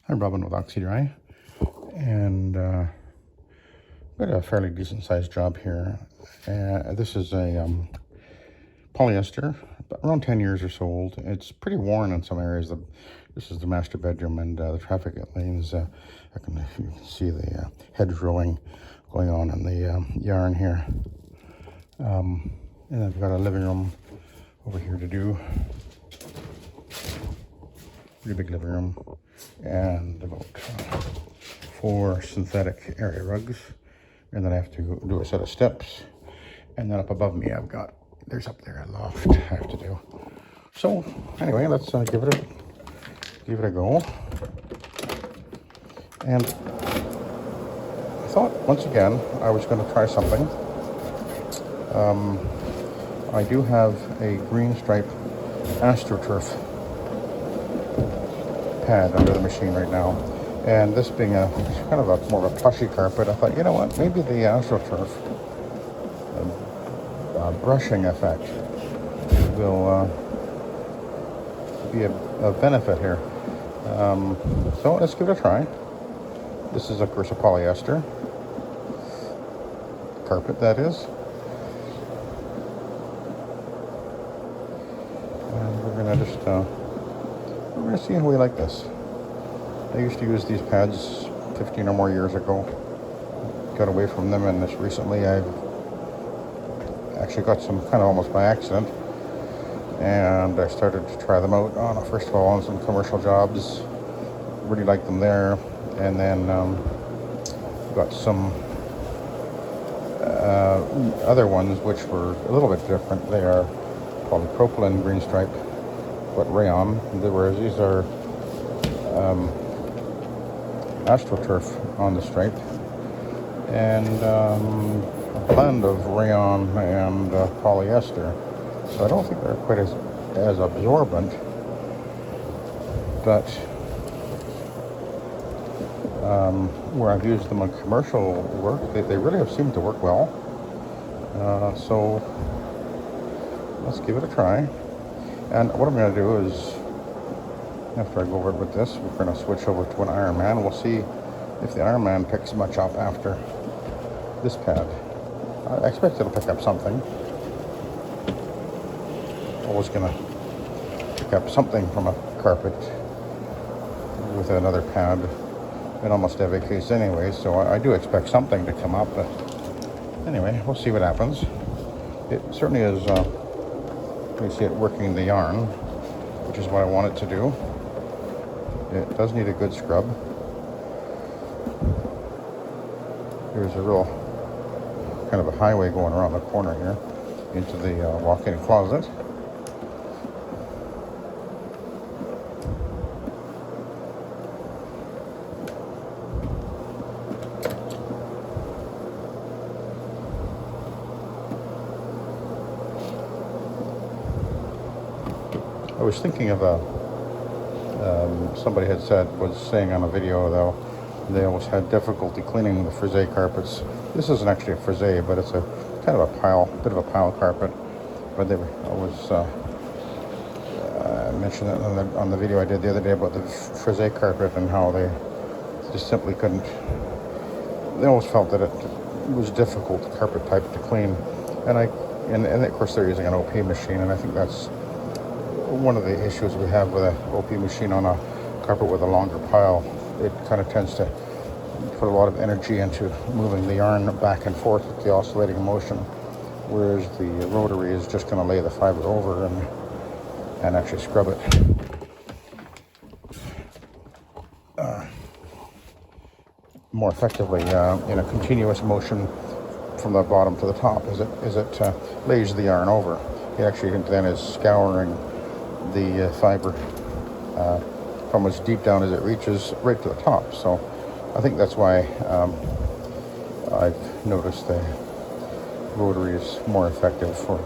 I'm Robin with Oxy-Dry, and got a fairly decent sized job here. This is a polyester, around 10 years or so old. It's pretty worn in some areas. This is the master bedroom, and the traffic lanes. You can see the hedgewing going on in the yarn here. And I've got a living room over here to do. Pretty big living room, and about 4 synthetic area rugs, and then I have to do a set of steps, and then up above me I've got, there's up there a loft I have to do. So anyway, let's give it a go. And I thought once again I was going to try something. I do have a green stripe AstroTurf pad under the machine right now, and this being a kind of a more of a plushy carpet, I thought, you know what, maybe the AstroTurf brushing effect will be a benefit here. So let's give it a try. This is of course a polyester carpet, that is, and we're gonna just we're going to see how we like this. I used to use these pads 15 or more years ago. Got away from them, and this recently I've actually got some kind of almost by accident. And I started to try them out on, first of all, on some commercial jobs. Really liked them there. And then got some other ones which were a little bit different. They are polypropylene green stripe, but Rayon, whereas these are AstroTurf on the stripe, and a blend of Rayon and polyester. So I don't think they're quite as absorbent, but where I've used them on commercial work, they really have seemed to work well. So let's give it a try. And what I'm going to do is, after I go over it with this, we're going to switch over to an Ironman. We'll see if the Ironman picks much up after this pad. I expect it'll pick up something. Always going to pick up something from a carpet with another pad in almost every case anyway, so I do expect something to come up, but anyway, we'll see what happens. It certainly is, you see it working the yarn, which is what I want it to do. It does need a good scrub. There's a real kind of a highway going around the corner here into the walk-in closet. I was thinking of somebody was saying on a video, though, they always had difficulty cleaning the frisee carpets. This isn't actually a frisee, but it's a kind of a bit of a pile carpet. But they were always mentioned it on the video I did the other day about the frisee carpet and how they just simply couldn't. They always felt that it was difficult carpet type to clean, and of course they're using an OP machine, and I think that's one of the issues we have with an OP machine on a carpet with a longer pile. It kind of tends to put a lot of energy into moving the yarn back and forth with the oscillating motion, whereas the rotary is just going to lay the fiber over and actually scrub it more effectively in a continuous motion from the bottom to the top as it lays the yarn over. It actually then is scouring the fiber from as deep down as it reaches right to the top. So I think that's why I've noticed the rotary is more effective for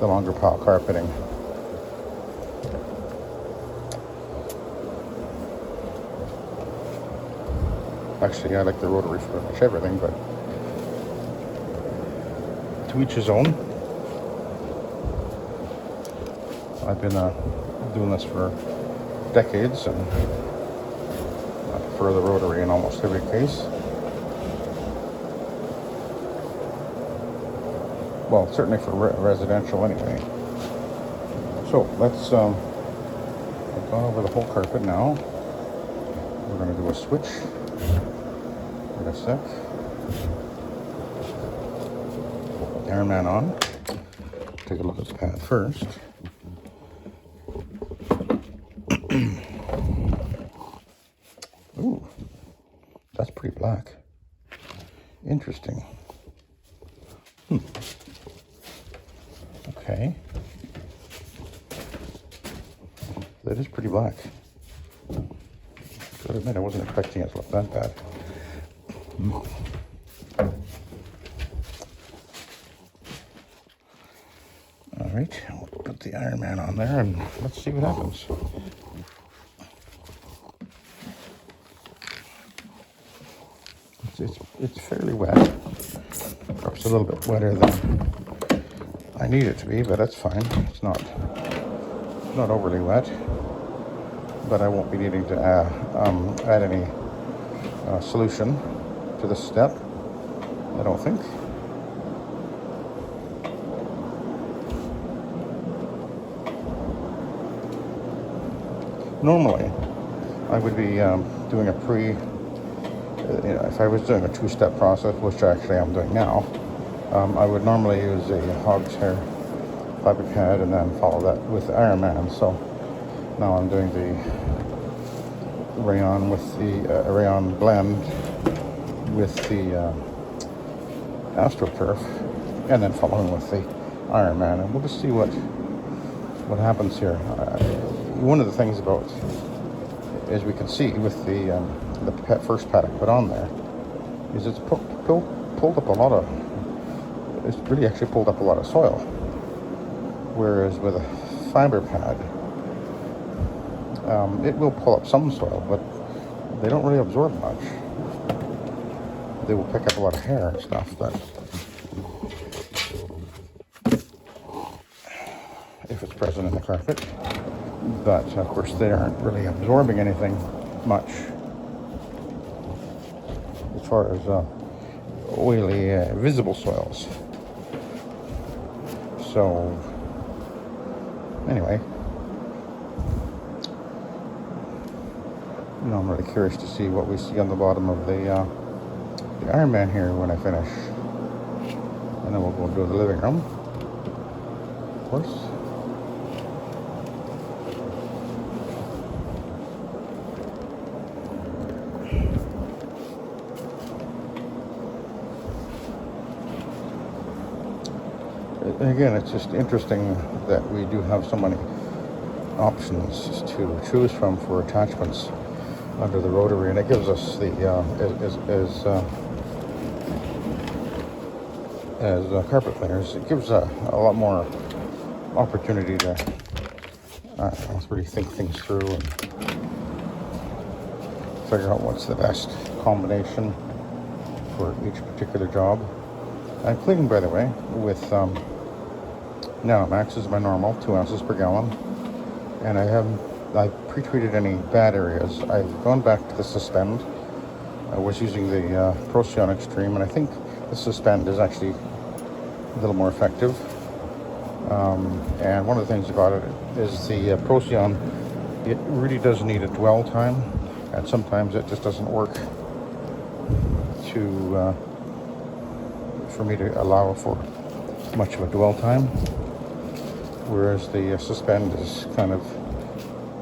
the longer pile carpeting. Actually, I like the rotary for pretty much everything, but to each his own. I've been doing this for decades, and prefer the rotary in almost every case. Well, certainly for residential anyway. So let's, I've gone over the whole carpet now. We're going to do a switch in a sec. Put the Ironman on. Take a look at the pad first. Ooh, that's pretty black. Interesting. Okay. That is pretty black. Gotta admit, I wasn't expecting it to look that bad. All right, we'll put the Ironman on there and let's see what happens. It's fairly wet. Perhaps a little bit wetter than I need it to be, but that's fine. It's not overly wet. But I won't be needing to add any solution to this step, I don't think. Normally, I would be doing a if I was doing a two-step process, which actually I'm doing now, I would normally use a hog's hair fabric pad and then follow that with the Ironman. So now I'm doing the Rayon with the Rayon blend with the Astro turf, and then following with the Ironman, and we'll just see what happens here. One of the things about, as we can see with the first pad I put on there, is it's pulled up a lot of. It's really actually pulled up a lot of soil, whereas with a fiber pad, it will pull up some soil, but they don't really absorb much. They will pick up a lot of hair and stuff, but if it's present in the carpet. But of course they aren't really absorbing anything much as far as oily, visible soils. So anyway, I'm really curious to see what we see on the bottom of the Ironman here when I finish. And then we'll go to the living room, of course. Again, it's just interesting that we do have so many options to choose from for attachments under the rotary, and it gives us the as carpet cleaners, it gives a lot more opportunity to really think things through and figure out what's the best combination for each particular job. I'm cleaning, by the way, with Nanomax is my normal 2 ounces per gallon, and I pre-treated any bad areas. I've gone back to the Suspend. I was using the Procyon Extreme, and I think the Suspend is actually a little more effective. And one of the things about it is the Procyon, it really does need a dwell time, and sometimes it just doesn't work for me to allow for much of a dwell time. Whereas the Suspend is kind of,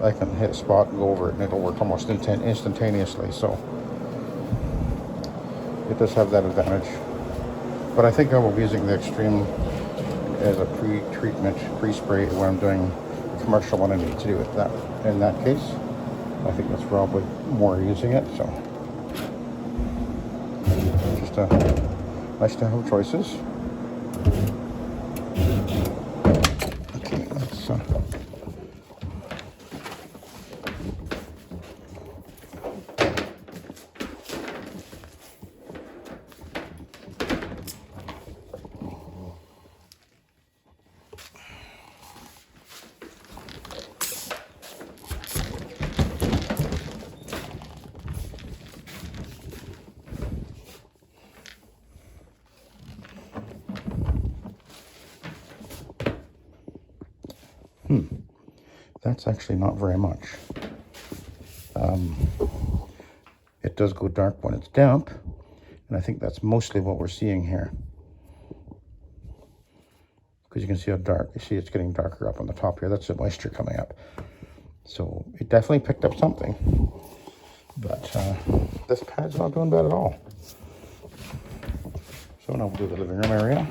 I can hit a spot and go over it and it'll work almost instantaneously. So it does have that advantage. But I think I will be using the Extreme as a pre-treatment, pre-spray when I'm doing a commercial when I need to do it. In that case, I think that's probably more using it. So just nice to have choices. Okay, let's that's actually not very much. It does go dark when it's damp, and I think that's mostly what we're seeing here. Because you can see how dark, you see it's getting darker up on the top here. That's the moisture coming up. So it definitely picked up something. But this pad's not doing bad at all. So now we'll do the living room area.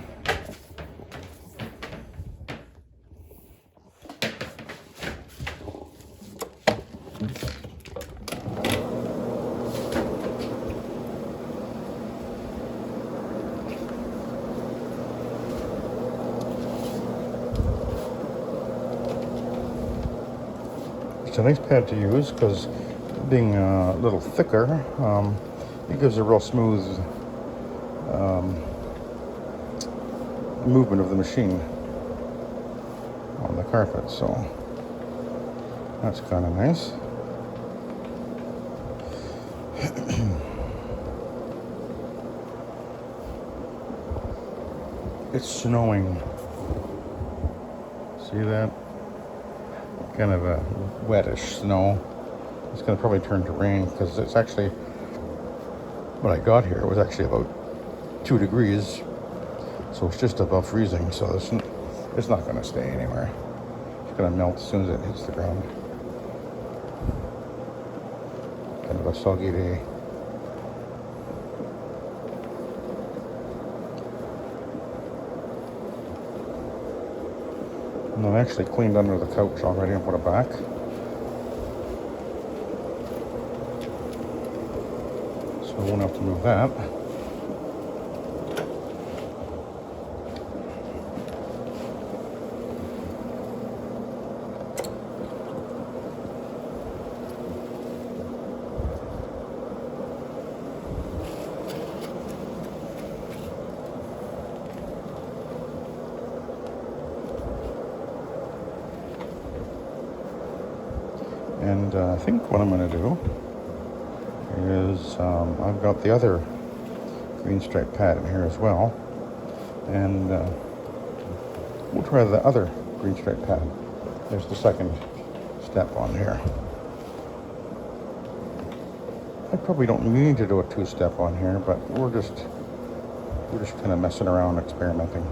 It's a nice pad to use because being a little thicker, it gives a real smooth movement of the machine on the carpet, so that's kind of nice. It's snowing. See that? Kind of a wettish snow. It's going to probably turn to rain because it's actually, when I got here, it was actually about 2 degrees. So it's just above freezing. So it's not going to stay anywhere. It's going to melt as soon as it hits the ground. Kind of a soggy day. And I actually cleaned under the couch already and put it back. So I won't have to move that. And I think what I'm going to do is I've got the other green stripe pad in here as well, and we'll try the other green stripe pad. There's the second step on here. I probably don't need to do a 2-step on here, but we're just kind of messing around, experimenting.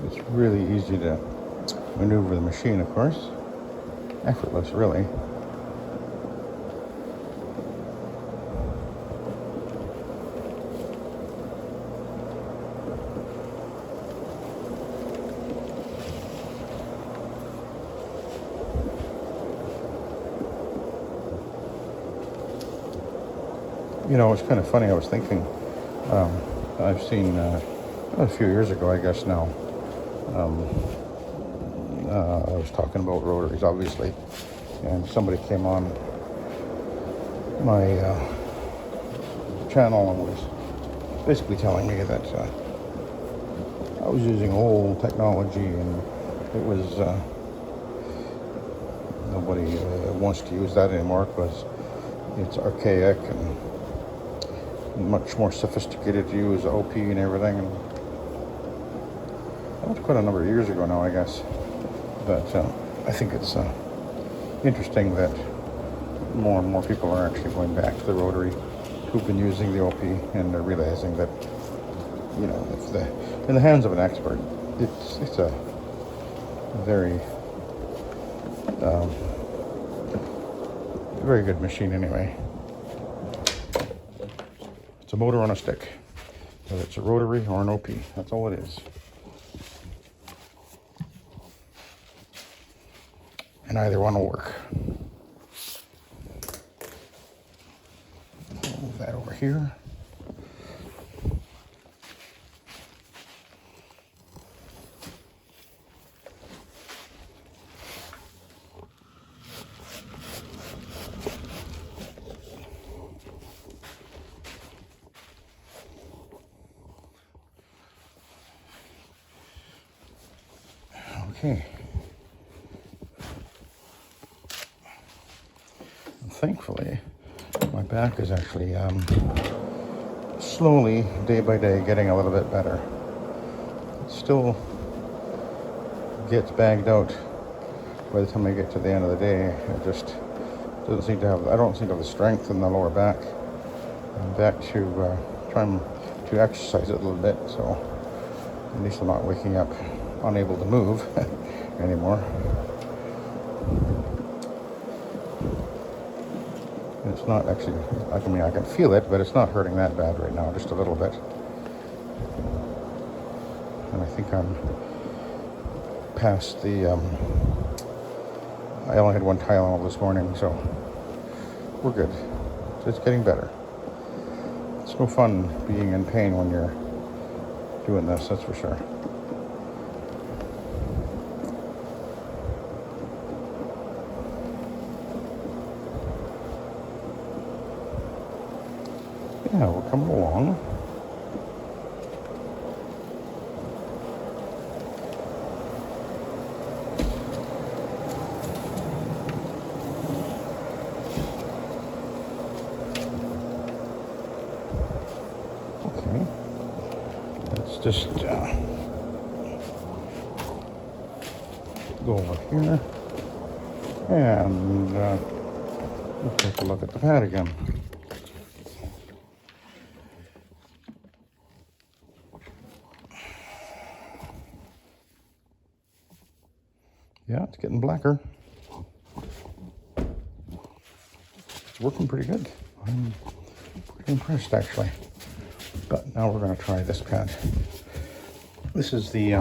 It's really easy to maneuver the machine, of course. Effortless, really. You know, it's kind of funny. I was thinking, I've seen a few years ago, I guess now, I was talking about rotaries, obviously, and somebody came on my channel and was basically telling me that I was using old technology and it was nobody wants to use that anymore because it's archaic and much more sophisticated to use OP and everything. And that was quite a number of years ago now, I guess. But I think it's interesting that more and more people are actually going back to the rotary who've been using the OP, and they're realizing that, you know, in the hands of an expert, it's a very very good machine anyway. It's a motor on a stick, whether it's a rotary or an OP. That's all it is. and either one will work. Move that over here. Okay. And thankfully, my back is actually slowly, day by day, getting a little bit better. It still gets bagged out by the time I get to the end of the day. It just doesn't seem to have, I don't seem to have the strength in the lower back. I'm back to trying to exercise it a little bit, so at least I'm not waking up unable to move anymore. It's not actually, I mean, I can feel it, but it's not hurting that bad right now, just a little bit. And I think I'm past the, I only had one Tylenol this morning, so we're good. It's getting better. It's no fun being in pain when you're doing this, that's for sure. Yeah, we're coming along. Okay. Let's just go over here and we'll take a look at the pad again. Yeah, it's getting blacker. It's working pretty good. I'm pretty impressed, actually. But now we're going to try this pad. This is the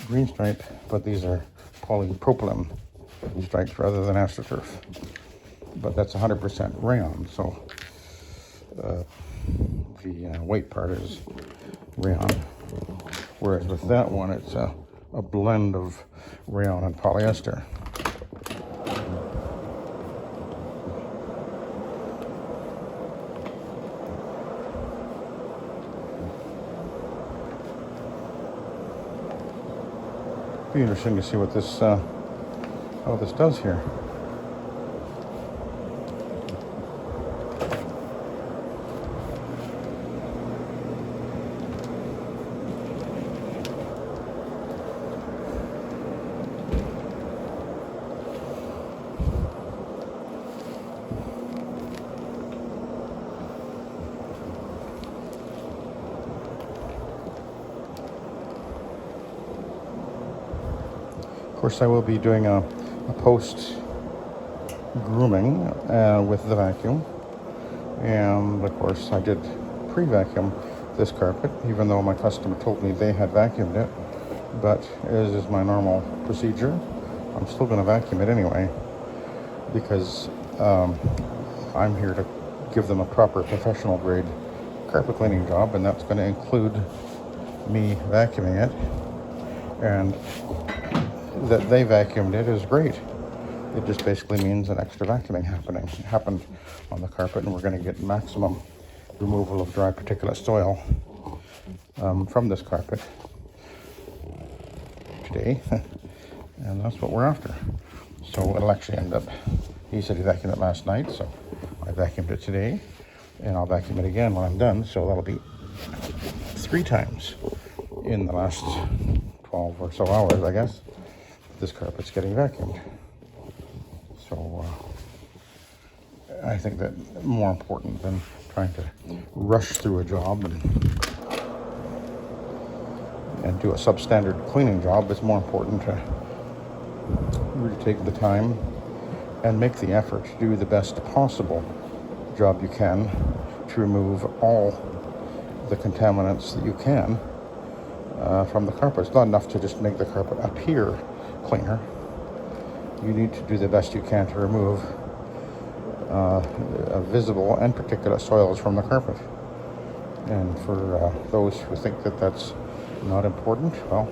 green stripe, but these are polypropylene stripes rather than AstroTurf. But that's 100% Rayon, so the white part is Rayon. Whereas with that one, it's a blend of Rayon and polyester. Be interesting to see what this how this does here. Of course, I will be doing a post grooming with the vacuum, and of course I did pre-vacuum this carpet, even though my customer told me they had vacuumed it. But as is my normal procedure, I'm still going to vacuum it anyway, because I'm here to give them a proper professional grade carpet cleaning job, and that's going to include me vacuuming it. And that they vacuumed it is great. It just basically means an extra vacuuming happened on the carpet, and we're going to get maximum removal of dry particulate soil from this carpet today, and that's what we're after. So it'll actually end up, he said he vacuumed it last night, so I vacuumed it today, and I'll vacuum it again when I'm done, so that'll be 3 times in the last 12 or so hours, I guess. This carpet's getting vacuumed. So I think that more important than trying to rush through a job and do a substandard cleaning job, it's more important to really take the time and make the effort to do the best possible job you can to remove all the contaminants that you can from the carpet. It's not enough to just make the carpet appear cleaner. you need to do the best you can to remove visible and particulate soils from the carpet. And for those who think that that's not important, well,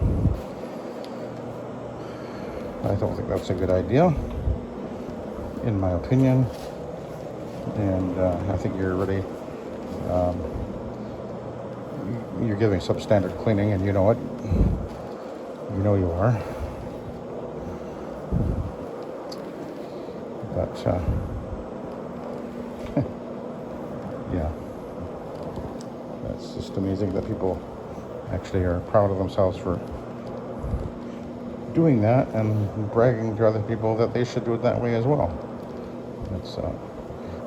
I don't think that's a good idea, in my opinion. And I think you're really, you're giving substandard cleaning, and you know it. You know you are. But, yeah. That's just amazing that people actually are proud of themselves for doing that and bragging to other people that they should do it that way as well.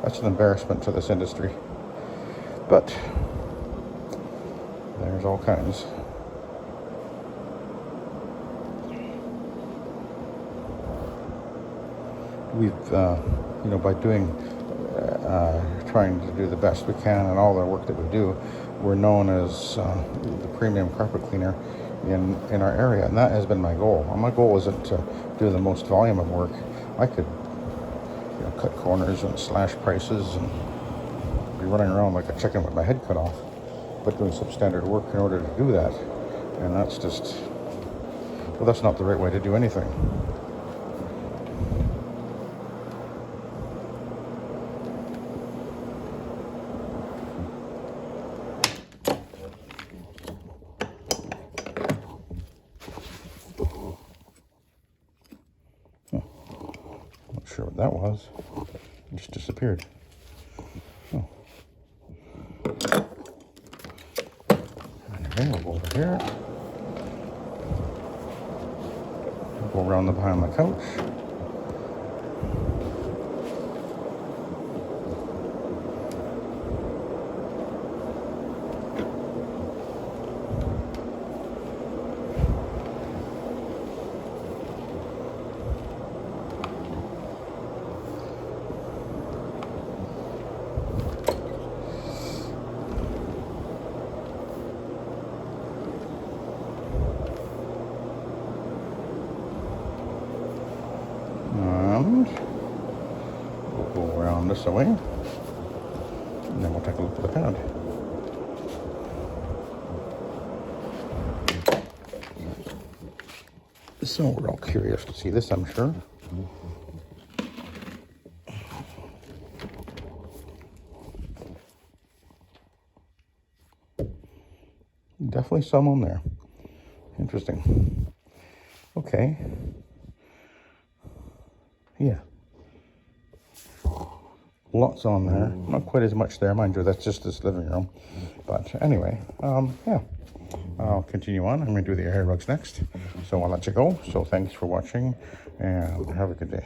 That's an embarrassment to this industry. But there's all kinds. We've, you know, by doing, trying to do the best we can and all the work that we do, we're known as the premium carpet cleaner in our area, and that has been my goal. My goal isn't to do the most volume of work. I could, you know, cut corners and slash prices and be running around like a chicken with my head cut off, but doing substandard work in order to do that, and that's just, well, that's not the right way to do anything. Not sure what that was. It just disappeared. Oh. Okay, we'll go over here. We'll go around the behind the couch. And we'll go around this way, and then we'll take a look at the pad. So we're all curious to see this, I'm sure. Definitely some on there. Interesting. Okay. Yeah. Lots on there. Not quite as much there, mind you. That's just this living room. But anyway, yeah. I'll continue on. I'm going to do the hair rugs next. So I'll let you go. So thanks for watching, and have a good day.